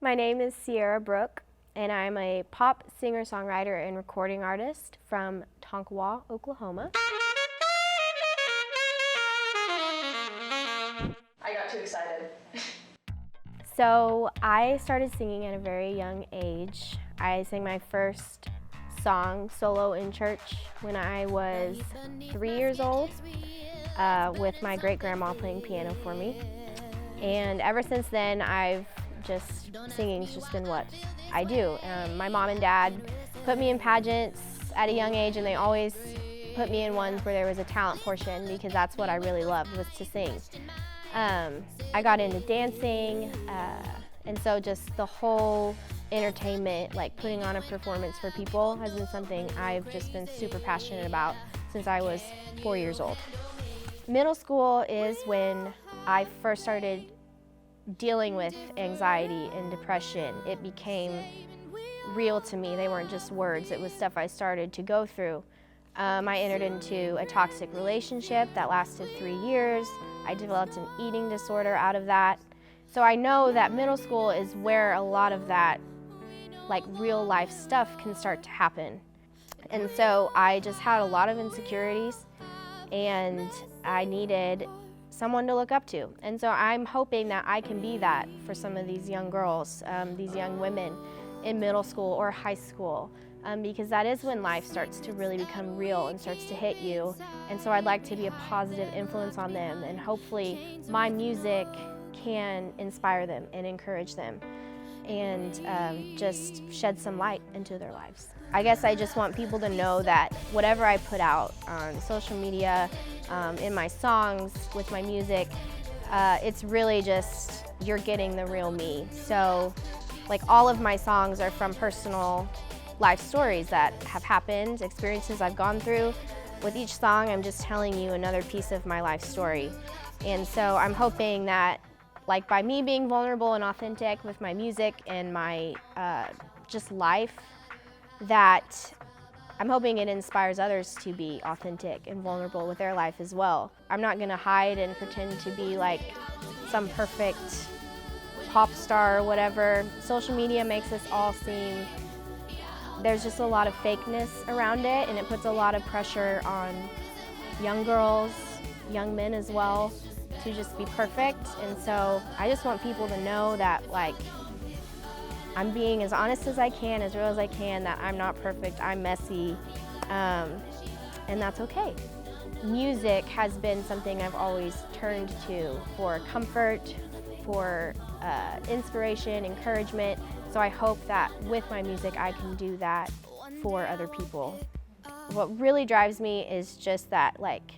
My name is Ciara Brooke, and I'm a pop singer-songwriter and recording artist from Tonkawa, Oklahoma. I got too excited. So I started singing at a very young age. I sang my first song solo in church when I was 3 years old with my great-grandma playing piano for me. And ever since then, singing's just been what I do. My mom and dad put me in pageants at a young age, and they always put me in ones where there was a talent portion because that's what I really loved, was to sing. I got into dancing, and so just the whole entertainment, like putting on a performance for people, has been something I've just been super passionate about since I was 4 years old. Middle school is when I first started dealing with anxiety and depression. It became real to me. They weren't just words, it was stuff I started to go through. I entered into a toxic relationship that lasted 3 years. I developed an eating disorder out of that. So I know that middle school is where a lot of that like real life stuff can start to happen. And so I just had a lot of insecurities, and I needed someone to look up to. And so I'm hoping that I can be that for some of these young girls, these young women in middle school or high school, because that is when life starts to really become real and starts to hit you. And so I'd like to be a positive influence on them, and hopefully my music can inspire them and encourage them and just shed some light into their lives. I guess I just want people to know that whatever I put out on social media, in my songs, with my music, it's really just, you're getting the real me. So like all of my songs are from personal life stories that have happened, experiences I've gone through. With each song, I'm just telling you another piece of my life story. And so I'm hoping that, like, by me being vulnerable and authentic with my music and my just life, that I'm hoping it inspires others to be authentic and vulnerable with their life as well. I'm not gonna hide and pretend to be like some perfect pop star or whatever. Social media makes us all seem, there's just a lot of fakeness around it, and it puts a lot of pressure on young girls, young men as well, to just be perfect. And so I just want people to know that, like, I'm being as honest as I can, as real as I can, that I'm not perfect, I'm messy, and that's okay. Music has been something I've always turned to for comfort, for inspiration, encouragement. So I hope that with my music I can do that for other people. What really drives me is just that, like,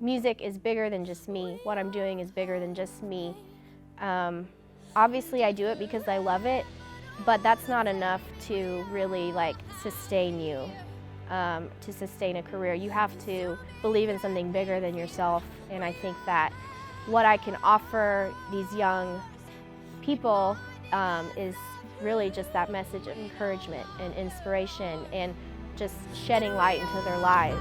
music is bigger than just me. What I'm doing is bigger than just me. Obviously I do it because I love it, but that's not enough to really like sustain you, to sustain a career. You have to believe in something bigger than yourself, and I think that what I can offer these young people is really just that message of encouragement and inspiration and just shedding light into their lives.